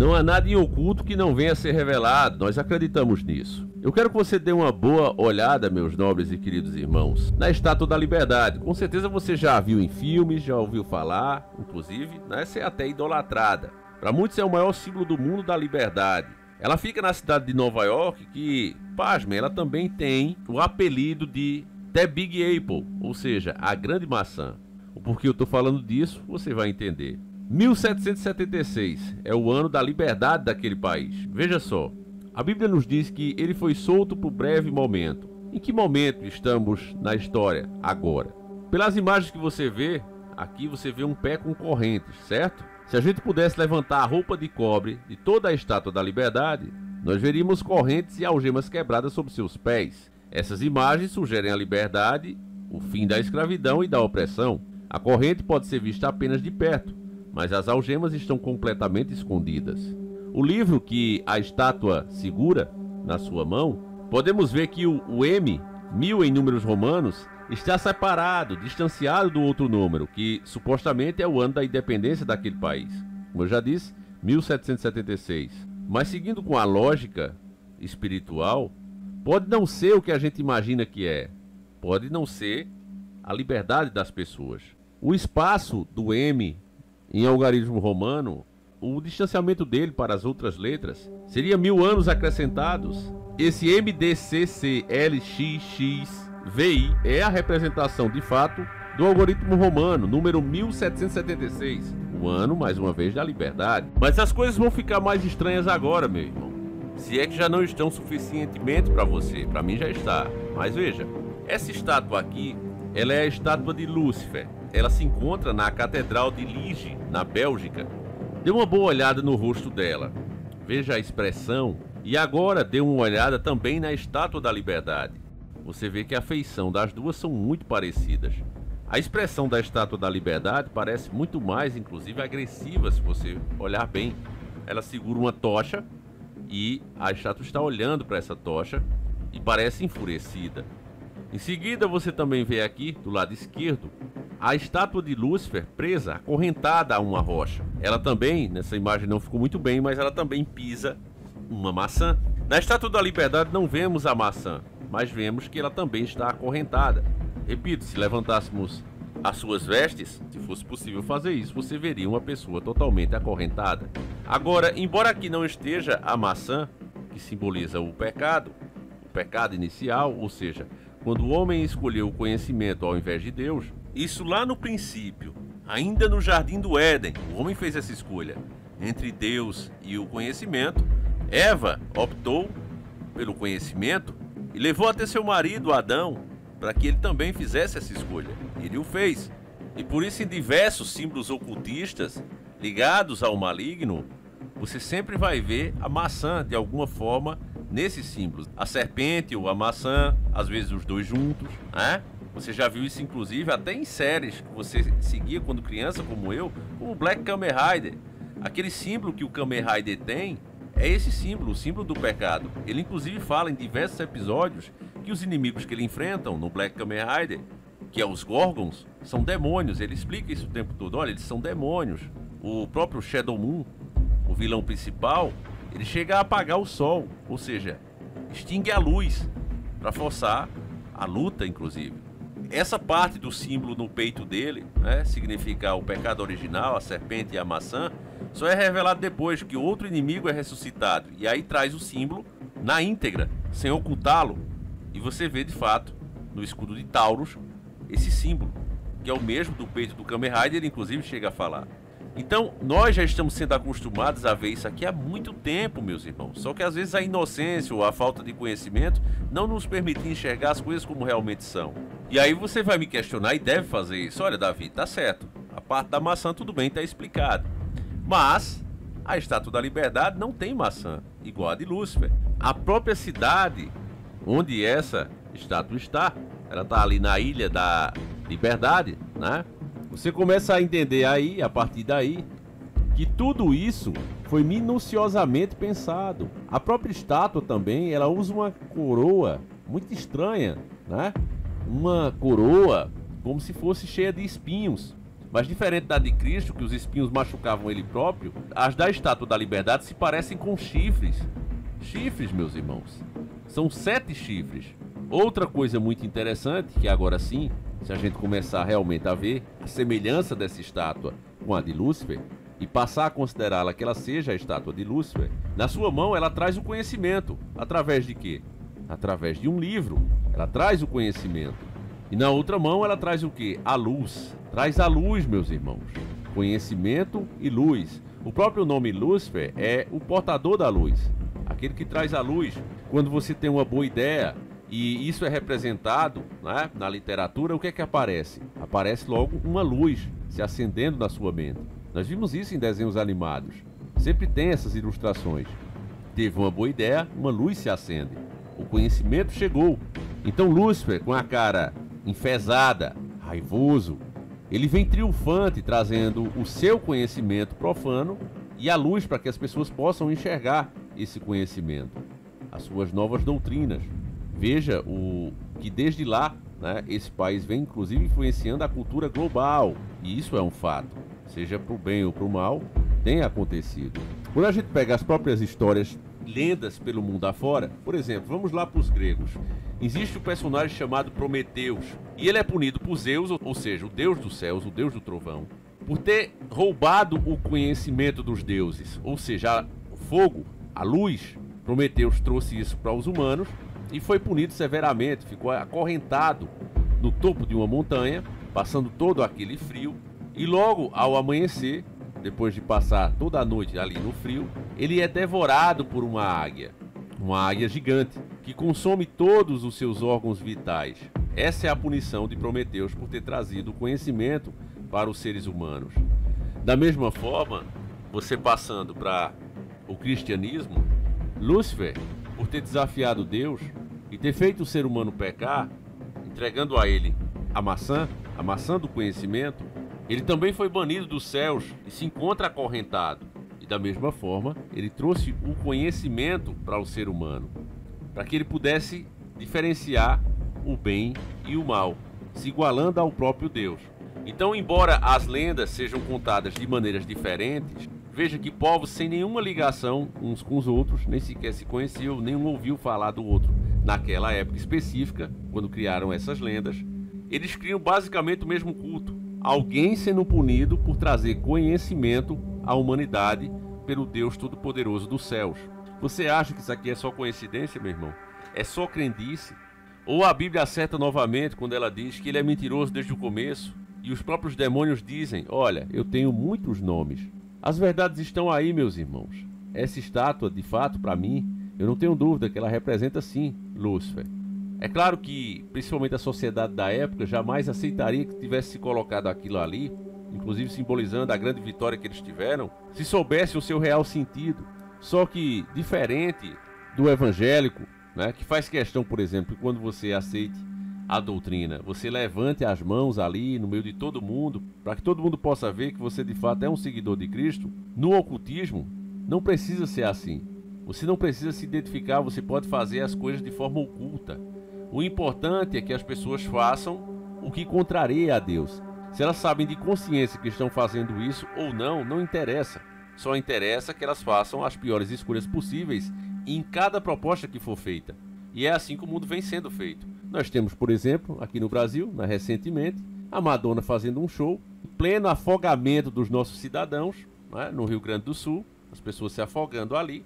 Não há nada em oculto que não venha a ser revelado, nós acreditamos nisso. Eu quero que você dê uma boa olhada, meus nobres e queridos irmãos, na Estátua da Liberdade. Com certeza você já viu em filmes, já ouviu falar, inclusive, essa é até idolatrada. Para muitos é o maior símbolo do mundo da liberdade. Ela fica na cidade de Nova York, que, pasmem, ela também tem o apelido de The Big Apple, ou seja, a grande maçã. O porquê eu estou falando disso, você vai entender. 1776 é o ano da liberdade daquele país. Veja só, a Bíblia nos diz que ele foi solto por breve momento. Em que momento estamos na história agora? Pelas imagens que você vê, aqui você vê um pé com correntes, certo? Se a gente pudesse levantar a roupa de cobre de toda a Estátua da Liberdade, nós veríamos correntes e algemas quebradas sob seus pés. Essas imagens sugerem a liberdade, o fim da escravidão e da opressão. A corrente pode ser vista apenas de perto, mas as algemas estão completamente escondidas. O livro que a estátua segura na sua mão, podemos ver que o M, 1000 em números romanos, está separado, distanciado do outro número, que supostamente é o ano da independência daquele país. Como eu já disse, 1776. Mas seguindo com a lógica espiritual, pode não ser o que a gente imagina que é. Pode não ser a liberdade das pessoas. O espaço do M em algarismo romano, o distanciamento dele para as outras letras, seria 1000 anos acrescentados. Esse MDCCLXXVI é a representação de fato do algoritmo romano, número 1776, o ano, mais uma vez, da liberdade. Mas as coisas vão ficar mais estranhas agora, meu irmão. Se é que já não estão suficientemente para você, para mim já está. Mas veja, essa estátua aqui, ela é a estátua de Lúcifer. Ela se encontra na Catedral de Liege, na Bélgica. Dê uma boa olhada no rosto dela. Veja a expressão. E agora dê uma olhada também na Estátua da Liberdade. Você vê que a feição das duas são muito parecidas. A expressão da Estátua da Liberdade parece muito mais, inclusive, agressiva, se você olhar bem. Ela segura uma tocha e a estátua está olhando para essa tocha e parece enfurecida. Em seguida, você também vê aqui, do lado esquerdo, a estátua de Lúcifer presa, acorrentada a uma rocha. Ela também, nessa imagem não ficou muito bem, mas ela também pisa uma maçã. Na Estátua da Liberdade não vemos a maçã, mas vemos que ela também está acorrentada. Repito, se levantássemos as suas vestes, se fosse possível fazer isso, você veria uma pessoa totalmente acorrentada. Agora, embora aqui não esteja a maçã, que simboliza o pecado inicial, ou seja, quando o homem escolheu o conhecimento ao invés de Deus, isso lá no princípio, ainda no Jardim do Éden, o homem fez essa escolha entre Deus e o conhecimento. Eva optou pelo conhecimento e levou até seu marido Adão para que ele também fizesse essa escolha. Ele o fez. E por isso, em diversos símbolos ocultistas ligados ao maligno, você sempre vai ver a maçã de alguma forma nesses símbolos. A serpente ou a maçã, às vezes os dois juntos, né? Você já viu isso inclusive até em séries que você seguia quando criança, como eu, como o Black Kamen Rider. Aquele símbolo que o Kamen Rider tem é esse símbolo, o símbolo do pecado. Ele inclusive fala em diversos episódios que os inimigos que ele enfrenta no Black Kamen Rider, que é os Gorgons, são demônios. Ele explica isso o tempo todo. Olha, eles são demônios. O próprio Shadow Moon, o vilão principal, ele chega a apagar o sol, ou seja, extingue a luz para forçar a luta, inclusive. Essa parte do símbolo no peito dele, né, significa o pecado original, a serpente e a maçã, só é revelado depois que outro inimigo é ressuscitado. E aí traz o símbolo na íntegra, sem ocultá-lo. E você vê de fato, no escudo de Taurus, esse símbolo, que é o mesmo do peito do Kamen Rider, ele inclusive chega a falar. Então, nós já estamos sendo acostumados a ver isso aqui há muito tempo, meus irmãos. Só que às vezes a inocência ou a falta de conhecimento não nos permite enxergar as coisas como realmente são. E aí você vai me questionar e deve fazer isso. Olha, Davi, tá certo. A parte da maçã tudo bem, tá explicado. Mas a Estátua da Liberdade não tem maçã, igual a de Lúcifer. A própria cidade onde essa estátua está, ela está ali na Ilha da Liberdade, né? Você começa a entender aí, a partir daí, que tudo isso foi minuciosamente pensado. A própria estátua também, ela usa uma coroa muito estranha, né? Uma coroa como se fosse cheia de espinhos. Mas diferente da de Cristo, que os espinhos machucavam ele próprio, as da Estátua da Liberdade se parecem com chifres. Chifres, meus irmãos. São 7 chifres. Outra coisa muito interessante, que agora sim, se a gente começar realmente a ver a semelhança dessa estátua com a de Lúcifer, e passar a considerá-la que ela seja a estátua de Lúcifer, na sua mão ela traz o conhecimento. Através de quê? Através de um livro. Ela traz o conhecimento. E na outra mão ela traz o quê? A luz. Traz a luz, meus irmãos. Conhecimento e luz. O próprio nome Lúcifer é o portador da luz. Aquele que traz a luz. Quando você tem uma boa ideia, e isso é representado, né, na literatura, o que é que aparece? Aparece logo uma luz se acendendo na sua mente. Nós vimos isso em desenhos animados. Sempre tem essas ilustrações. Teve uma boa ideia, uma luz se acende. O conhecimento chegou. Então Lúcifer, com a cara enfesada, raivoso, ele vem triunfante, trazendo o seu conhecimento profano e a luz para que as pessoas possam enxergar esse conhecimento, as suas novas doutrinas. Veja o que desde lá, né, esse país vem inclusive influenciando a cultura global. E isso é um fato. Seja para o bem ou para o mal, tem acontecido. Quando a gente pega as próprias histórias, lendas pelo mundo afora, por exemplo, vamos lá para os gregos. Existe um personagem chamado Prometeus, e ele é punido por Zeus, ou seja, o deus dos céus, o deus do trovão, por ter roubado o conhecimento dos deuses, ou seja, o fogo, a luz. Prometeus trouxe isso para os humanos e foi punido severamente, ficou acorrentado no topo de uma montanha, passando todo aquele frio. E logo ao amanhecer, depois de passar toda a noite ali no frio, ele é devorado por uma águia gigante, que consome todos os seus órgãos vitais. Essa é a punição de Prometeus por ter trazido o conhecimento para os seres humanos. Da mesma forma, você passando para o cristianismo, Lúcifer, por ter desafiado Deus e ter feito o ser humano pecar, entregando a ele a maçã do conhecimento, ele também foi banido dos céus e se encontra acorrentado. E da mesma forma, ele trouxe o conhecimento para o ser humano, para que ele pudesse diferenciar o bem e o mal, se igualando ao próprio Deus. Então, embora as lendas sejam contadas de maneiras diferentes, veja que povos sem nenhuma ligação uns com os outros, nem sequer se conheciam, nem um ouviu falar do outro naquela época específica, quando criaram essas lendas, eles criam basicamente o mesmo culto. Alguém sendo punido por trazer conhecimento à humanidade pelo Deus Todo-Poderoso dos céus. Você acha que isso aqui é só coincidência, meu irmão? É só crendice? Ou a Bíblia acerta novamente quando ela diz que ele é mentiroso desde o começo? E os próprios demônios dizem, olha, eu tenho muitos nomes. As verdades estão aí, meus irmãos. Essa estátua, de fato, para mim, eu não tenho dúvida que ela representa sim Lúcifer. É claro que, principalmente a sociedade da época, jamais aceitaria que tivesse se colocado aquilo ali, inclusive simbolizando a grande vitória que eles tiveram, se soubesse o seu real sentido. Só que, diferente do evangélico, né, que faz questão, por exemplo, que quando você aceite a doutrina, você levante as mãos ali no meio de todo mundo, para que todo mundo possa ver que você de fato é um seguidor de Cristo. No ocultismo, não precisa ser assim. Você não precisa se identificar, você pode fazer as coisas de forma oculta. O importante é que as pessoas façam o que contraria a Deus. Se elas sabem de consciência que estão fazendo isso ou não, não interessa. Só interessa que elas façam as piores escolhas possíveis em cada proposta que for feita. E é assim que o mundo vem sendo feito. Nós temos, por exemplo, aqui no Brasil, recentemente, a Madonna fazendo um show, em pleno afogamento dos nossos cidadãos, né, no Rio Grande do Sul, as pessoas se afogando ali.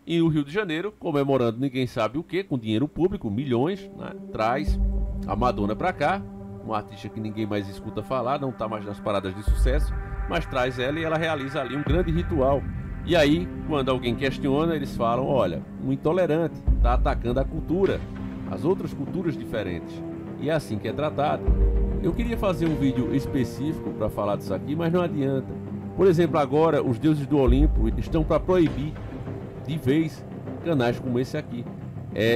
E o Rio de Janeiro, comemorando ninguém sabe o que, com dinheiro público, milhões, né, traz a Madonna pra cá, uma artista que ninguém mais escuta falar, não tá mais nas paradas de sucesso, mas traz ela e ela realiza ali um grande ritual. E aí, quando alguém questiona, eles falam, olha, um intolerante, tá atacando a cultura, as outras culturas diferentes. E é assim que é tratado. Eu queria fazer um vídeo específico para falar disso aqui, mas não adianta. Por exemplo, agora os deuses do Olimpo estão para proibir de vez canais como esse aqui.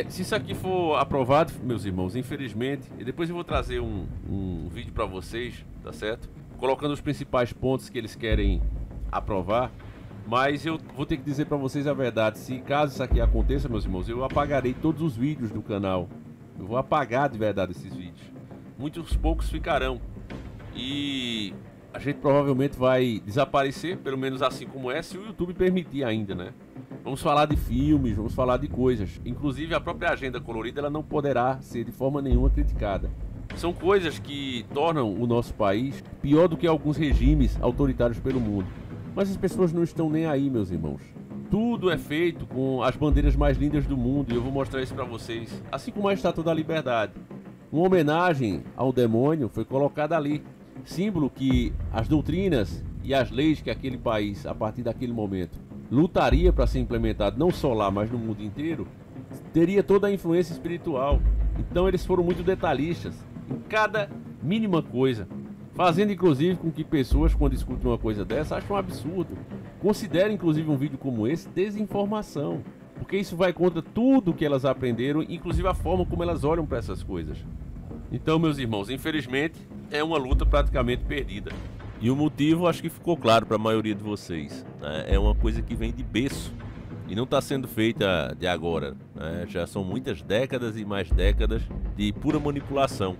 Se isso aqui for aprovado, meus irmãos, infelizmente, e depois eu vou trazer um vídeo para vocês, tá certo? Colocando os principais pontos que eles querem aprovar, mas eu vou ter que dizer para vocês a verdade. Se caso isso aqui aconteça, meus irmãos, eu apagarei todos os vídeos do canal. Eu vou apagar de verdade esses vídeos. Muitos poucos ficarão. E a gente provavelmente vai desaparecer, pelo menos assim como é, se o YouTube permitir ainda, né? Vamos falar de filmes, vamos falar de coisas. Inclusive a própria agenda colorida ela não poderá ser de forma nenhuma criticada. São coisas que tornam o nosso país pior do que alguns regimes autoritários pelo mundo. Mas as pessoas não estão nem aí, meus irmãos. Tudo é feito com as bandeiras mais lindas do mundo e eu vou mostrar isso para vocês. Assim como a Estátua da Liberdade. Uma homenagem ao demônio foi colocada ali. Símbolo que as doutrinas e as leis que aquele país, a partir daquele momento, lutaria para ser implementado não só lá, mas no mundo inteiro, teria toda a influência espiritual. Então eles foram muito detalhistas em cada mínima coisa, fazendo inclusive com que pessoas, quando escutam uma coisa dessa, acham um absurdo. Considerem inclusive um vídeo como esse desinformação, porque isso vai contra tudo que elas aprenderam, inclusive a forma como elas olham para essas coisas. Então, meus irmãos, infelizmente é uma luta praticamente perdida. E o motivo acho que ficou claro para a maioria de vocês, né? É uma coisa que vem de berço e não está sendo feita de agora, né? Já são muitas décadas e mais décadas de pura manipulação.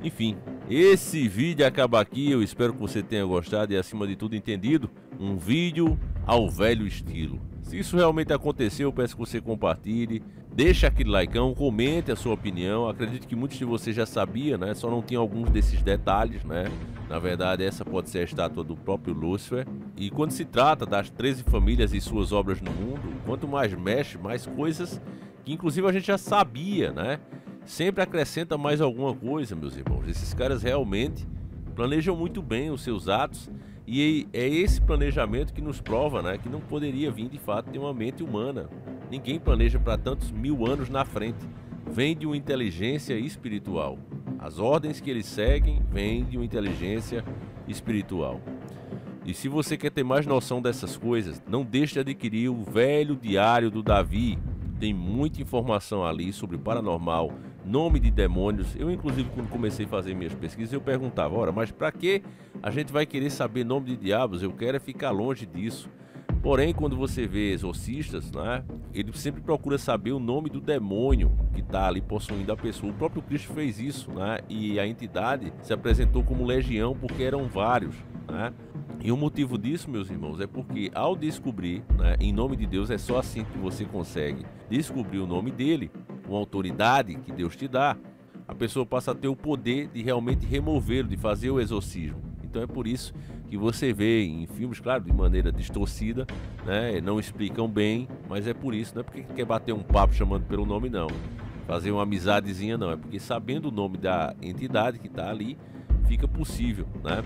Enfim, esse vídeo acaba aqui, eu espero que você tenha gostado e acima de tudo entendido, um vídeo ao velho estilo. Se isso realmente aconteceu, eu peço que você compartilhe, deixa aquele likeão, comente a sua opinião. Acredito que muitos de vocês já sabiam, né? Só não tinham alguns desses detalhes, né? Na verdade, essa pode ser a estátua do próprio Lúcifer. E quando se trata das 13 famílias e suas obras no mundo, quanto mais mexe, mais coisas que inclusive a gente já sabia, né? Sempre acrescenta mais alguma coisa, meus irmãos. Esses caras realmente planejam muito bem os seus atos. E é esse planejamento que nos prova, né, que não poderia vir de fato de uma mente humana. Ninguém planeja para tantos 1000 anos na frente. Vem de uma inteligência espiritual. As ordens que eles seguem vêm de uma inteligência espiritual. E se você quer ter mais noção dessas coisas, não deixe de adquirir o Velho Diário do Davi. Tem muita informação ali sobre o paranormal, nome de demônios. Eu inclusive quando comecei a fazer minhas pesquisas eu perguntava, ora, mas para que a gente vai querer saber nome de diabos? Eu quero é ficar longe disso. Porém, quando você vê exorcistas, né, ele sempre procura saber o nome do demônio que está ali possuindo a pessoa. O próprio Cristo fez isso, né, e a entidade se apresentou como legião porque eram vários, né. E o motivo disso, meus irmãos, é porque ao descobrir, né, em nome de Deus, é só assim que você consegue descobrir o nome dele, uma autoridade que Deus te dá, a pessoa passa a ter o poder de realmente removê-lo, de fazer o exorcismo. Então é por isso que você vê em filmes, claro, de maneira distorcida, né, não explicam bem, mas é por isso, não é porque quer bater um papo chamando pelo nome, não. Fazer uma amizadezinha, não, é porque sabendo o nome da entidade que está ali, fica possível, né?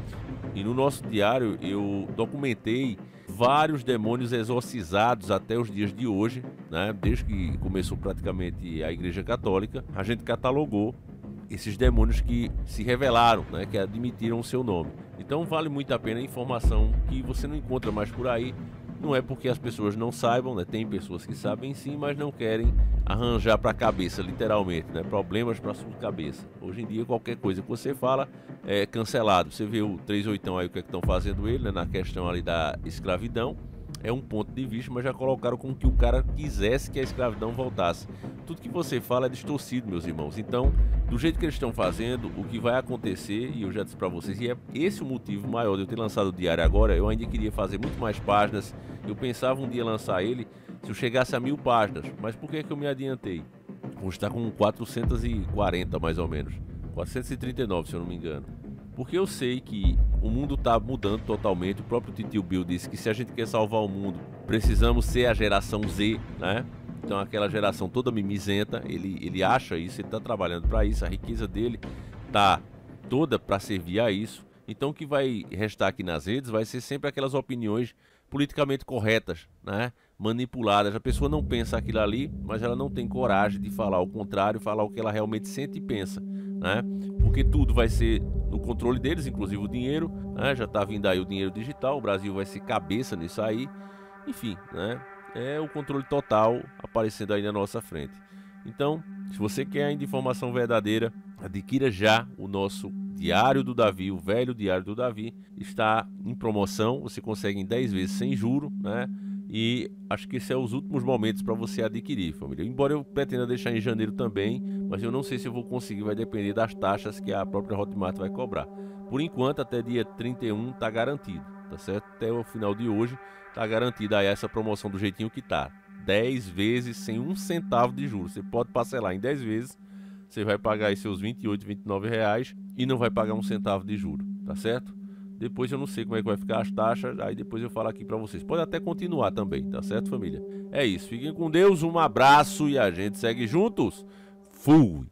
E no nosso diário eu documentei vários demônios exorcizados até os dias de hoje, né? Desde que começou praticamente a Igreja Católica, a gente catalogou esses demônios que se revelaram, né? Que admitiram o seu nome. Então vale muito a pena a informação que você não encontra mais por aí. Não é porque as pessoas não saibam, né? Tem pessoas que sabem sim, mas não querem arranjar para a cabeça, literalmente, né? Problemas para sua cabeça. Hoje em dia, qualquer coisa que você fala é cancelado. Você vê o 38 aí, o que é que estão fazendo ele, né? Na questão ali da escravidão. É um ponto de vista, mas já colocaram como que o cara quisesse que a escravidão voltasse. Tudo que você fala é distorcido, meus irmãos. Então, do jeito que eles estão fazendo, o que vai acontecer, e eu já disse para vocês, e é esse o motivo maior de eu ter lançado o diário agora. Eu ainda queria fazer muito mais páginas. Eu pensava um dia lançar ele se eu chegasse a 1000 páginas. Mas por que eu me adiantei? Hoje está com 440 mais ou menos. 439, se eu não me engano. Porque eu sei que o mundo está mudando totalmente. O próprio Titio Bill disse que se a gente quer salvar o mundo, precisamos ser a geração Z, né? Então aquela geração toda mimizenta, ele acha isso, ele está trabalhando para isso, a riqueza dele está toda para servir a isso. Então o que vai restar aqui nas redes vai ser sempre aquelas opiniões politicamente corretas, né? Manipuladas. A pessoa não pensa aquilo ali, mas ela não tem coragem de falar o contrário, falar o que ela realmente sente e pensa, né? Porque tudo vai ser no controle deles, inclusive o dinheiro, né? Já está vindo aí o dinheiro digital, o Brasil vai ser cabeça nisso aí, enfim, né? É o controle total aparecendo aí na nossa frente. Então, se você quer ainda informação verdadeira, adquira já o nosso Diário do Davi, o Velho Diário do Davi. Está em promoção, você consegue em 10 vezes sem juro, né? E acho que esses são os últimos momentos para você adquirir, família. Embora eu pretenda deixar em janeiro também, mas eu não sei se eu vou conseguir, vai depender das taxas que a própria Hotmart vai cobrar. Por enquanto, até dia 31 tá garantido, tá certo? Até o final de hoje tá garantida aí essa promoção do jeitinho que tá. 10 vezes sem um centavo de juros. Você pode parcelar em 10 vezes, você vai pagar aí seus 28, 29 reais e não vai pagar um centavo de juro, tá certo? Depois eu não sei como é que vai ficar as taxas, aí depois eu falo aqui pra vocês. Pode até continuar também, tá certo, família? É isso, fiquem com Deus, um abraço e a gente segue juntos. Fui!